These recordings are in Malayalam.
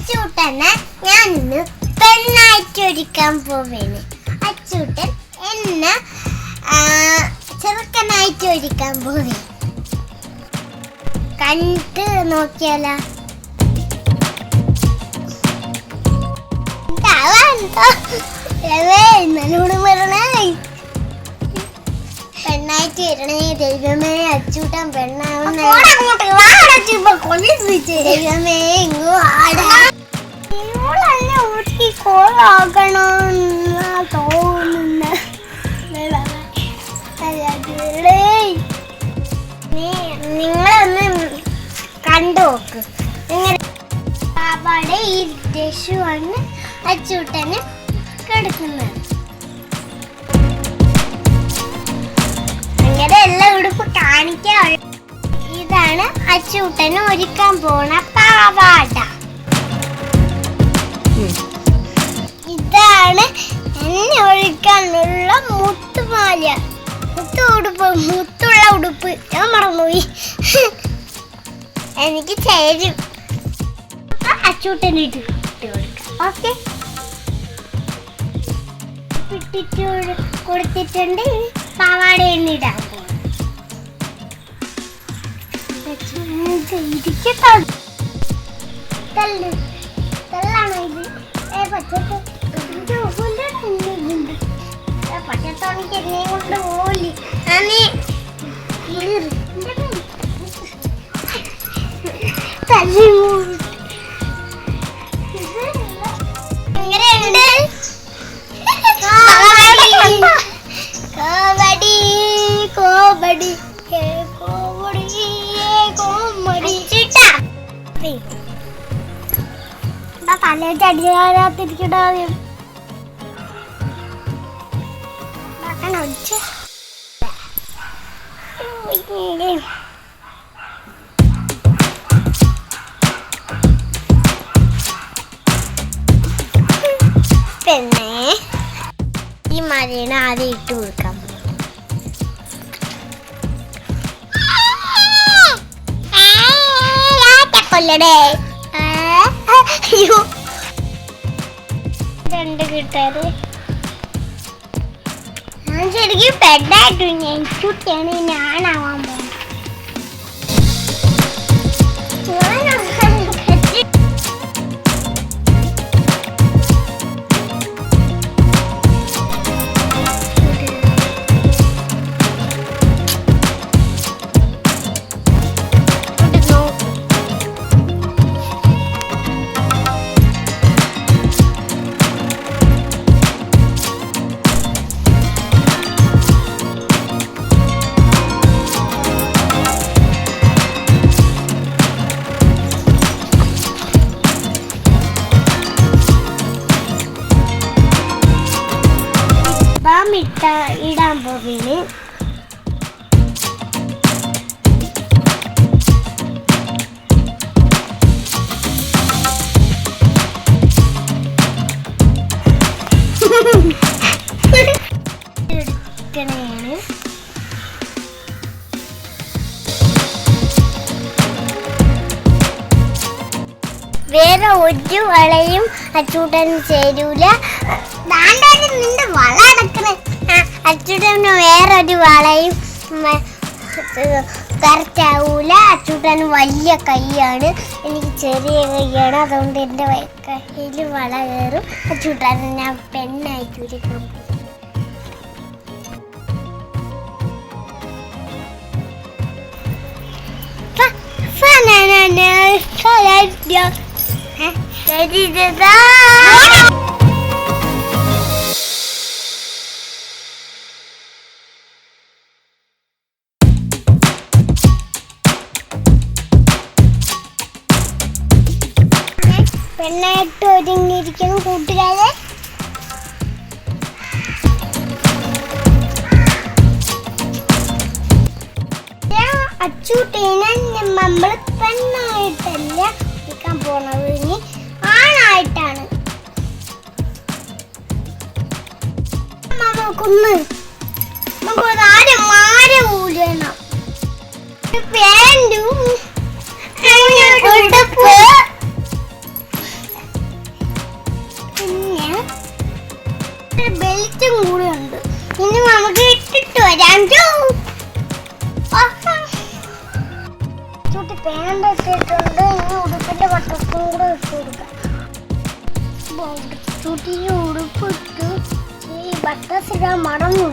അച്ചൂട്ടനെ ഞാൻ ഇന്ന് പെണ്ണായിട്ട് ഒരുക്കാൻ പോവേണ്. അച്ചൂട്ടൻ എന്നെ ചെറുക്കനായിട്ട് ഒരുക്കാൻ പോവേ. കണ്ട് നോക്കിയാലോ? എന്നോട് പറഞ്ഞേ പെണ്ണായിട്ട് വരണേ. ദൈവമേ അച്ചൂട്ടൻ പെണ്ണാവുന്ന ദൈവമേ ഇങ്ങോ ആടാ ഊട്ടി കോളാക്കണമെന്നാ തോന്നുന്ന. നിങ്ങളൊന്ന് കണ്ടു നോക്ക്. ഇങ്ങനെ പാവാടെ ഈ രശുവാണ് അച്ചൂട്ടന് കിടക്കുന്നത്. അങ്ങനെ എല്ലാ ഉടുപ്പ് കാണിക്കാൻ. ഇതാണ് അച്ചൂട്ടന് ഒരുക്കാൻ പോണ പാവാട. ഇതാണ് എന്നെ ഒരുക്കാനുള്ള മുത്തുമാല. മുത്തുള്ള ഉടുപ്പ് ഞാൻ മറന്നുപോയി. എനിക്ക് ചേരും. അച്ചൂട്ടന് ഇട്ട് കൊടുക്കാം. ഓക്കെ, ഇട്ടിട്ട് കൊടുത്തിട്ടുണ്ട്. പാവാട എണ്ണിടാൻ പോകും. തല്ലാണോ ഇത്? പച്ചത്തോണിക്ക് എന്നെ കൊണ്ട് പോലി എങ്ങനെയുണ്ട്? കോമഡി കോമഡി കോമഡി കോമഡി ചിട്ടാ തലയിട്ട് അടിയാത്തിരിക്കട്ടെ. ആദ്യം പിന്നെ ഈ മരേനെ ആദ്യം ഇട്ട് കൊടുക്കാം. കൊല്ലടേ രണ്ട് കിട്ടാറ്. ഞാൻ ശരിക്കും പെണ്ണായിട്ടു. ഞാൻ കുട്ടിയാണ് ഞാനാവാൻ പോകുന്നത്. ഇടാൻ പോവിന്. എടുക്കണേണ്. വേറെ ഒരു വളയും അച്ചൂട്ടന് ചേരൂല. നിന്റെ വള അടക്കണേ. അച്ചൂട്ടന് വേറൊരു വളയും കറക്റ്റാവൂല. അച്ചൂട്ടന് വലിയ കൈയാണ്, എനിക്ക് ചെറിയ കൈയാണ്. അതുകൊണ്ട് എൻ്റെ കയ്യിൽ വള കയറും. അച്ചൂട്ടന് ഞാൻ പെണ്ണായിട്ട് ഒരുക്കാൻ പോകും. പെണ്ണായിട്ട് ഒരുങ്ങിയിരിക്കണം കൂട്ടുകാരെ. അച്ചൂട്ടീനെ നമ്മൾ പെണ്ണായിട്ടല്ല ഒരുക്കാൻ പോണത്, ഇനി ആണായിട്ടാണ്. നമുക്കൊന്ന് നമുക്കൊരു മാര ഊരണം. പാൻറ്റും ഉടുപ്പ് അച്ചൂട്ടിന് ഉടുപ്പിട്ടു. ഈ ബട്ടസ് ഇടാൻ മറന്നു.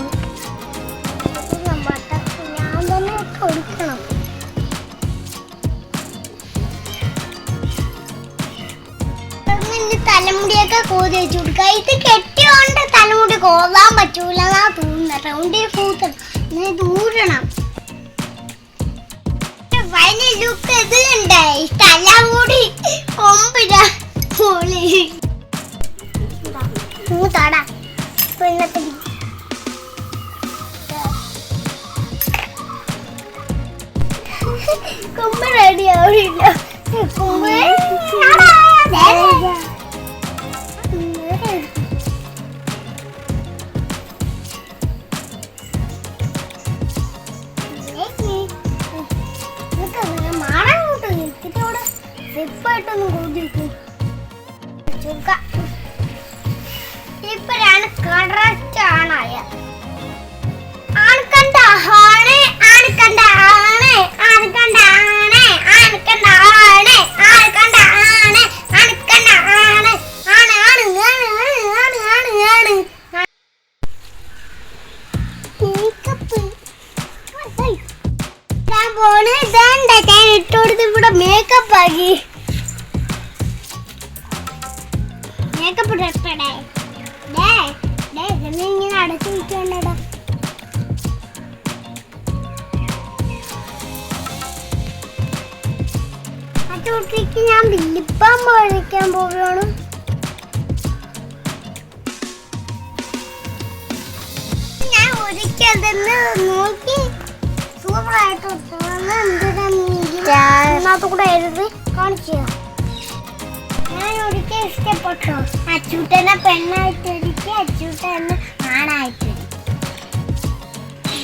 ബട്ടസ് ഞാൻ തന്നെ കൊടുക്കണം. തലമുടിയൊക്കെ കോതി വെച്ചു കൊടുക്കുക. ഇത് കെട്ടിയോണ്ട് തലമുടി കോതാൻ പറ്റൂല എന്നാ തോന്നുന്നത്. റൗണ്ടിൽ കൂത്തണം, ഇത് ഊരണം. വലിയ ലുക്ക് ഇതിലുണ്ടായി. തലമുടി കൊമ്പിടാ മൂത്താടാ പെണ്ണത്തെ കൊമ്പ് റെഡി ആവില്ല. കൊമ്പ് ായിട്ടൊന്നും കൂടിയിരിക്കും. ഇപ്പോഴാണ് കറക്റ്റ് ആണായ ആൺകണ്ട ആണ് ആൺകണ്ട ആണ് ആൺകണ്ട ആണ് ആൺകണ്ട ആണ് ആൺകണ്ട ആണ് ആൺകണ്ട ആണ് ആണ് ആണ് ആണ് ആണ് ആണ് മേക്കപ്പ് ഞാൻ പോണ്. ഇതാണ്ടാ ഞാൻ ഇട്ടുകൊടുത്ത് ഇവിടെ മേക്കപ്പ് ആക്കി. മേക്കപ്പ് ഇടട്ടെ. ഇങ്ങനെ അടച്ചു വെക്കണ്ടടാ. ആ ചൂട്ടിക്ക് ഞാൻ വില്ലിപ്പാൻ പോഴിക്കാൻ പോവുകയാണ്. ഞാൻ ഒരിക്കലെന്ന് നോക്കി സൂപ്പറായിട്ട് കൂടെ എഴുതി കാണിച്ചു. ഞാൻ ഒരിക്കൽ ഇഷ്ടപ്പെട്ടു. അച്ചൂട്ടനെ പെണ്ണായിട്ടിരിക്കും, അച്ചൂട്ടനെ ആണായിട്ടിരിക്കും.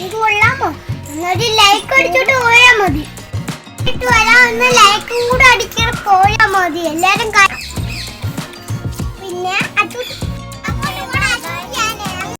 ഇത് കൊള്ളാമോ? എന്നൊരു ലൈക്ക് അടിച്ചോട്ട് പോയാൽ മതി. വരാമെന്ന് ലൈക്കും കൂടെ അടിച്ചിട്ട് പോയാൽ മതി. എല്ലാരും കാണാം. പിന്നെ അച്ചൂട്ട